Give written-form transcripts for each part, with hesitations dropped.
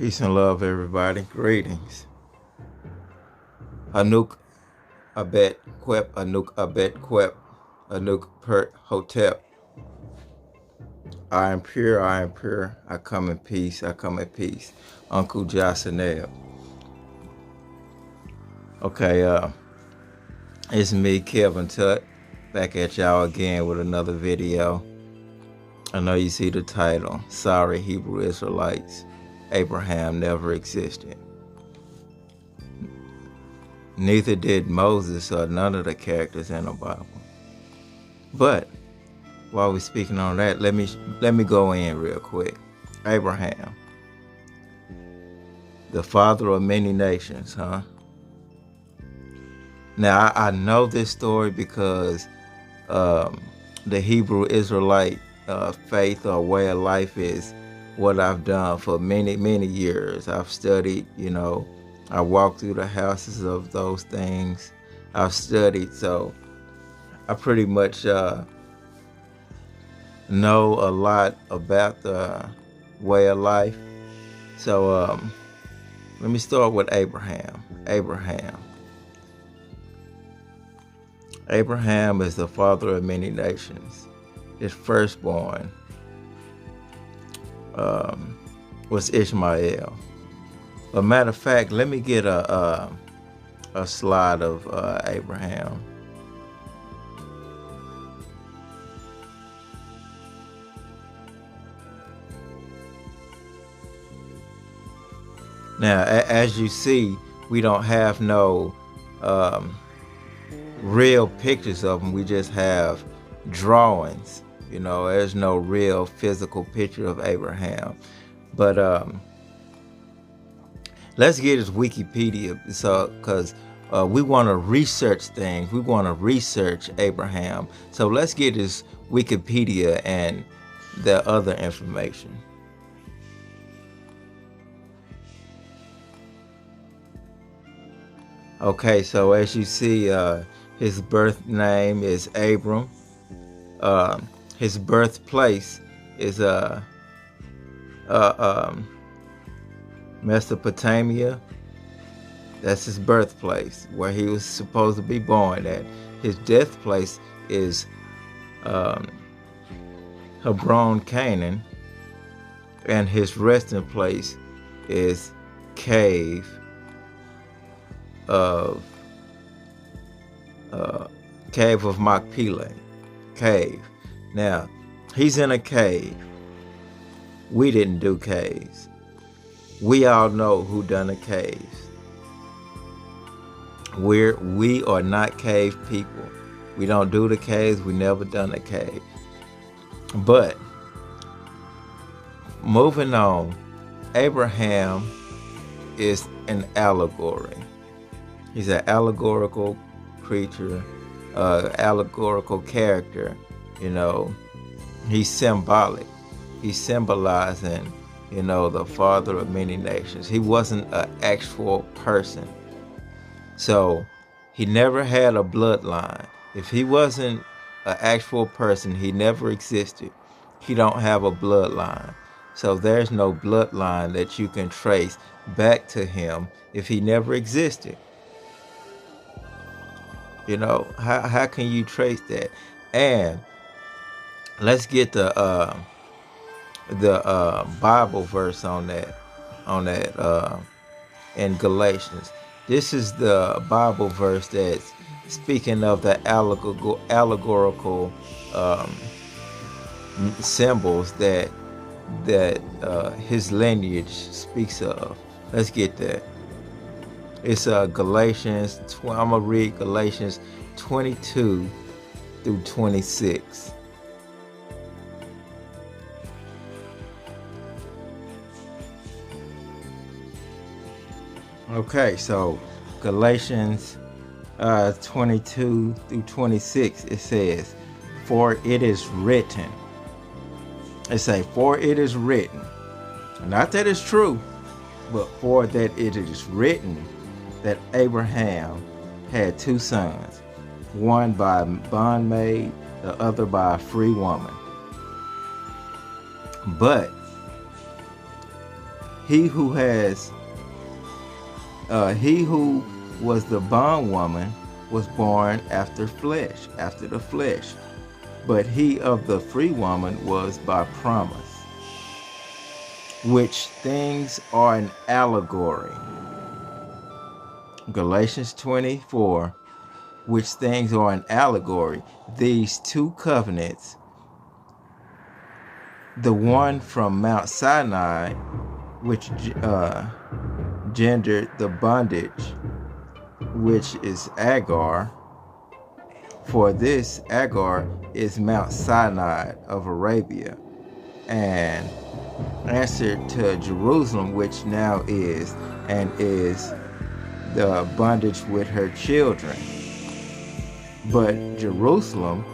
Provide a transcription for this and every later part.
Peace and love, everybody. Greetings. Anuk Abet Quep, Anuk Abet Quep, Anuk Pert Hotep. I am pure, I am pure. I come in peace, I come in peace. Uncle Jocelyn. Okay, it's me, Kelvin Tut, back at y'all again with another video. I know you see the title, Sorry Hebrew Israelites, Abraham never existed. Neither did Moses or none of the characters in the Bible. But while we're speaking on that, let me go in real quick. Abraham, the father of many nations, huh? Now I know this story because the Hebrew Israelite faith or way of life is what I've done for many years. I've studied, I walked through the houses of those things. I've studied, so I pretty much know a lot about the way of life. So let me start with Abraham. Abraham is the father of many nations. His firstborn was Ishmael. A matter of fact, let me get a slide of Abraham. Now, as you see, we don't have no real pictures of him. We just have drawings. There's no real physical picture of Abraham. But let's get his Wikipedia, because we want to research things. We want to research Abraham. So let's get his Wikipedia and the other information. Okay, so as you see, his birth name is Abram. His birthplace is Mesopotamia. That's his birthplace, where he was supposed to be born at. His death place is Hebron, Canaan, and his resting place is cave of Machpelah. Cave. Now, he's in a cave. We didn't do caves. We all know who done the caves. We are not cave people. We don't do the caves. We never done a cave. But moving on, Abraham is an allegory. He's an allegorical creature, allegorical character. He's symbolic. He's symbolizing, the father of many nations. He wasn't an actual person. So he never had a bloodline. If he wasn't an actual person, he never existed. He don't have a bloodline. So there's no bloodline that you can trace back to him if he never existed. How can you trace that? And let's get the Bible verse on that in Galatians. This is the Bible verse that's speaking of the allegorical symbols that his lineage speaks of. Let's get that. It's Galatians. I'm gonna read Galatians 22 through 26. Okay, so Galatians 22 through 26, it says, "For it is written." For it is written. Not that it's true, but for that it is written that Abraham had two sons, one by a bondmaid, the other by a free woman. But he who was the bondwoman was born after the flesh, but he of the free woman was by promise, which things are an allegory. Galatians 24, which things are an allegory. These two covenants, the one from Mount Sinai, which gendered the bondage, which is Agar. For this Agar is Mount Sinai of Arabia, and answered to Jerusalem, which now is and is the bondage with her children. But Jerusalem,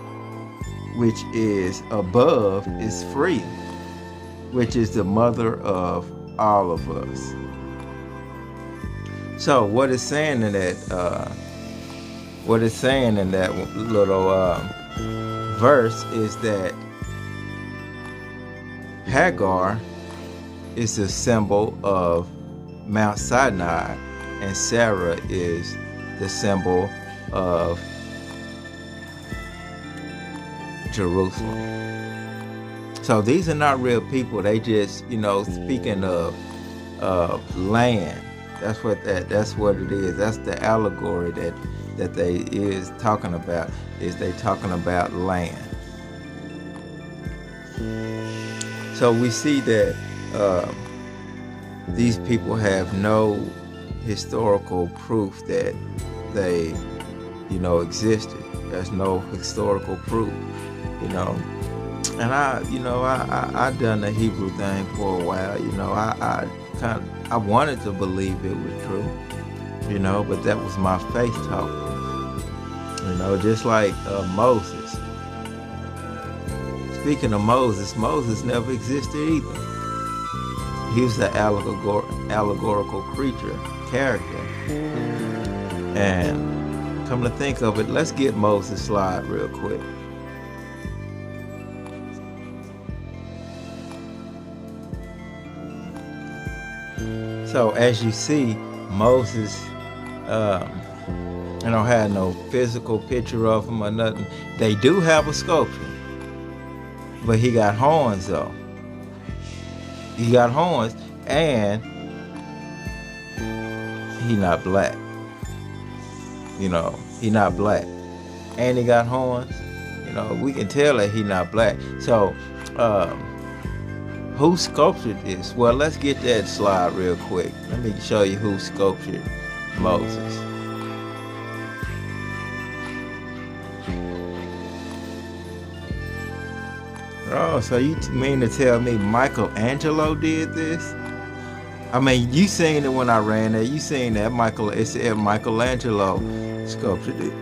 which is above, is free, which is the mother of all of us. So what it's saying in that little verse is that Hagar is a symbol of Mount Sinai, and Sarah is the symbol of Jerusalem. So these are not real people. They just, speaking of land. That's what it is. That's the allegory that they is talking about. Is they talking about land. So we see that these people have no historical proof that they, existed. There's no historical proof, And I done the Hebrew thing for a while. I wanted to believe it was true, but that was my faith talking. Just like Moses. Speaking of Moses never existed either. He was the allegorical character. And come to think of it, let's get Moses' slide real quick. So as you see, Moses, I don't have no physical picture of him or nothing. They do have a sculpture, but he got horns though. He got horns, and he not black. He not black, and he got horns. We can tell that he not black. So, who sculptured this? Well, let's get that slide real quick. Let me show you who sculptured Moses. Oh, so you mean to tell me Michelangelo did this? I mean, you seen it when I ran there. You seen that it said Michelangelo sculptured it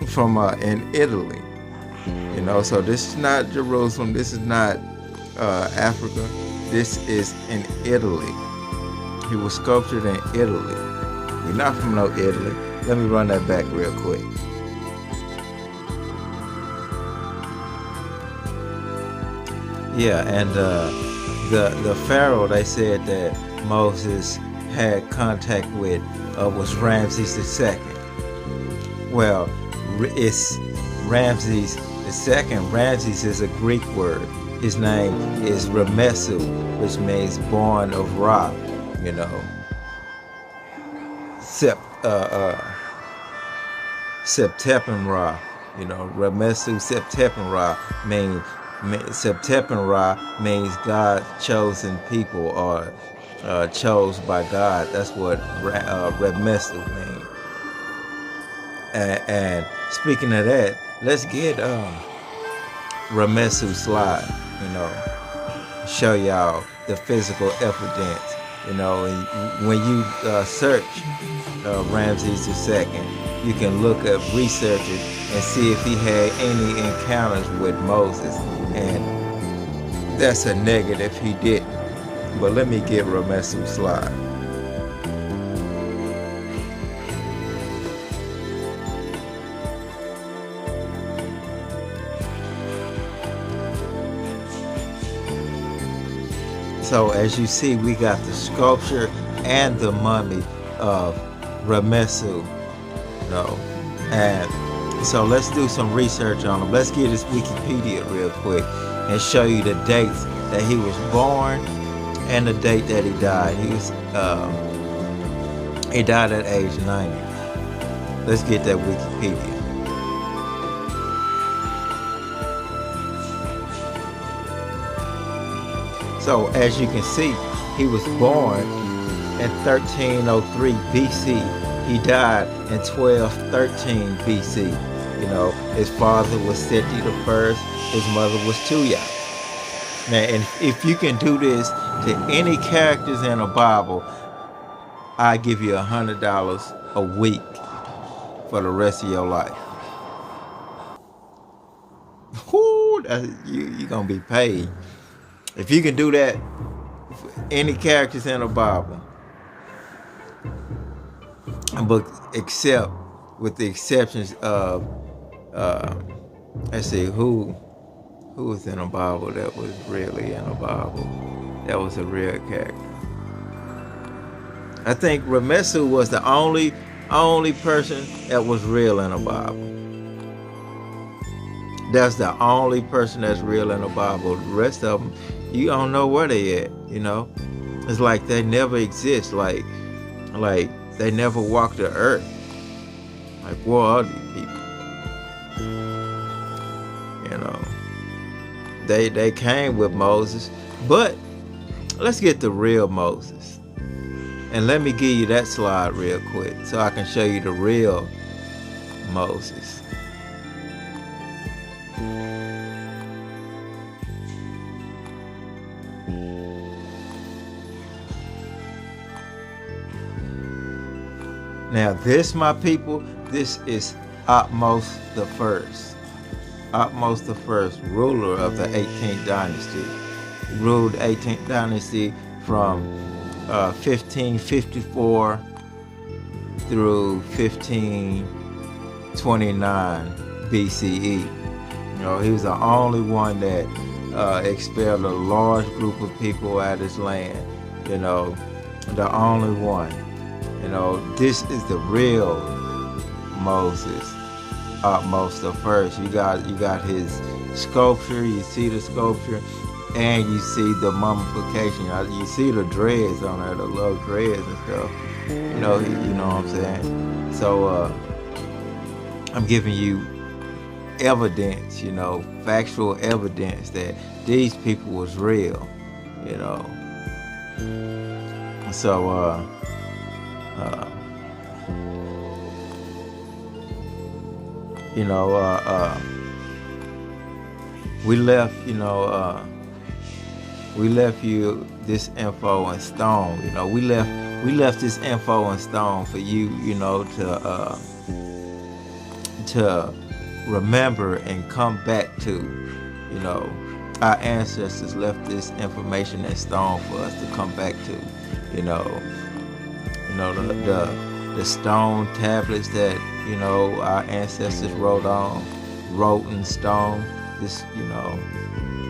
from in Italy. So this is not Jerusalem. This is not Africa. This is in Italy. He was sculptured in Italy. We're not from no Italy. Let me run that back real quick. Yeah, and the Pharaoh they said that Moses had contact with was Ramses II. Well, it's Ramses II. Ramses is a Greek word. His name is Ramesu, which means born of Ra. September. Ramesu September means. September means God chosen people or chose by God. That's what Ramesu means. And speaking of that, let's get Ramesu slide. Show y'all the physical evidence. When you search Ramses II, you can research it and see if he had any encounters with Moses. And that's a negative, he didn't. But let me get Ramesu slide. So as you see, we got the sculpture and the mummy of Ramesu, you know. And so let's do some research on him. Let's get his Wikipedia real quick and show you the dates that he was born and the date that he died. He died at age 90. Let's get that Wikipedia. So as you can see, he was born in 1303 BC. He died in 1213 BC. You know, his father was Seti I, his mother was Tuya. Now, and if you can do this to any characters in the Bible, I give you $100 a week for the rest of your life. Whoo, you're gonna be paid. If you can do that for any characters in the Bible, but except with the exceptions of let's see, who was in the Bible that was really in the Bible, that was a real character. I think Ramesu was the only person that was real in the Bible. That's the only person that's real in the Bible. The rest of them, you don't know where they at, you know. It's like they never exist, like they never walked the earth. Like, what are these people? You know, they came with Moses, but let's get the real Moses. And let me give you that slide real quick so I can show you the real Moses. Now this, my people, this is Ahmose the First. Ahmose the First, ruler of the 18th dynasty. He ruled the 18th dynasty from 1554 through 1529 BCE. You know, he was the only one that expelled a large group of people out of his land. You know, the only one. You know, this is the real Moses, Ahmose the First. You got his sculpture. You see the sculpture, and you see the mummification. You see the dreads on there, the little dreads and stuff. You know what I'm saying. So I'm giving you evidence, you know, factual evidence that these people was real. You know. So we left you this info in stone. You know, we left this info in stone for you, you know, to remember and come back to. You know, our ancestors left this information in stone for us to come back to. You know, the stone tablets that, you know, our ancestors wrote in stone. This, you know,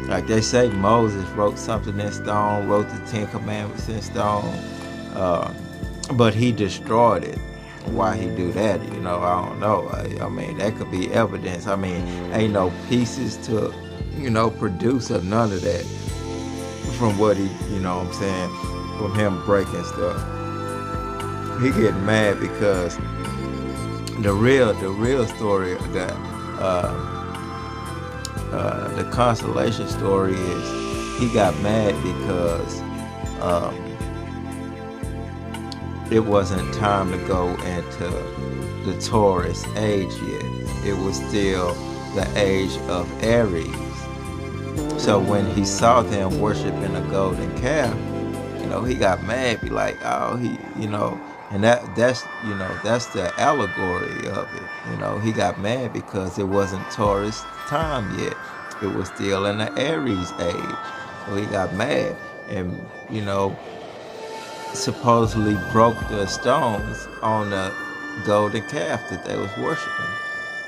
like they say, Moses wrote something in stone, wrote the 10 Commandments in stone, but he destroyed it. Why he do that, you know, I don't know. I mean, that could be evidence. I mean, ain't no pieces to, you know, produce or none of that from what he, you know what I'm saying, from him breaking stuff. He getting mad because the real story of that, the consolation story is he got mad because it wasn't time to go into the Taurus age yet. It was still the age of Aries. So when he saw them worshiping a golden calf, you know, he got mad, be like, oh, he, you know, and that's the allegory of it. You know, he got mad because it wasn't Taurus time yet. It was still in the Aries age. So he got mad and, you know, supposedly broke the stones on the golden calf that they was worshiping,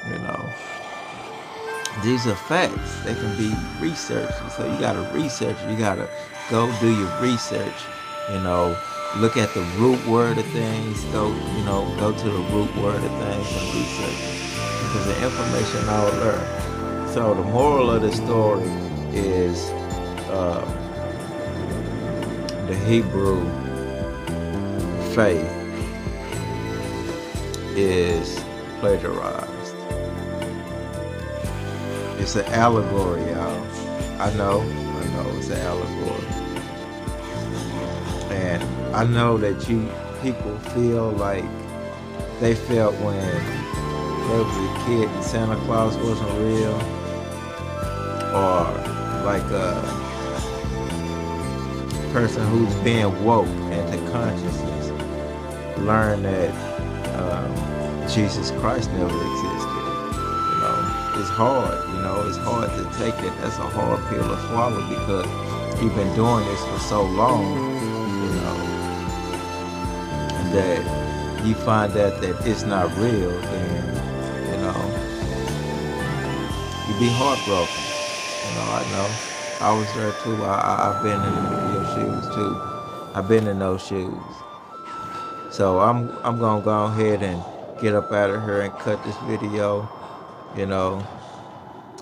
you know. These are facts. They can be researched. So you gotta research. You gotta go do your research. You know, look at the root word of things. Go to the root word of things and research it. Because the information all there. So the moral of the story is the Hebrew faith is plagiarized. It's an allegory, y'all. I know, it's an allegory. And I know that you people feel like they felt when they was a kid and Santa Claus wasn't real, or like a person who's being woke into consciousness learn that Jesus Christ never existed. It's hard, it's hard to take it. That's a hard pill to swallow because you've been doing this for so long, and that you find out that it's not real, then, you'd be heartbroken. I know. I was there too. I've been in your shoes too. I've been in those shoes. So I'm gonna go ahead and get up out of here and cut this video.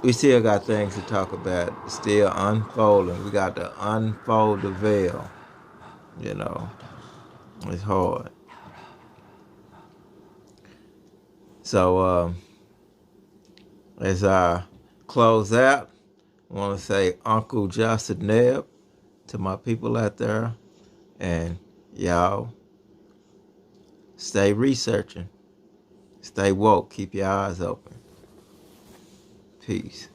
We still got things to talk about. It's still unfolding. We got to unfold the veil. It's hard. So as I close out, I want to say Uncle Johnson Neb to my people out there, and y'all stay researching, stay woke, keep your eyes open. Peace.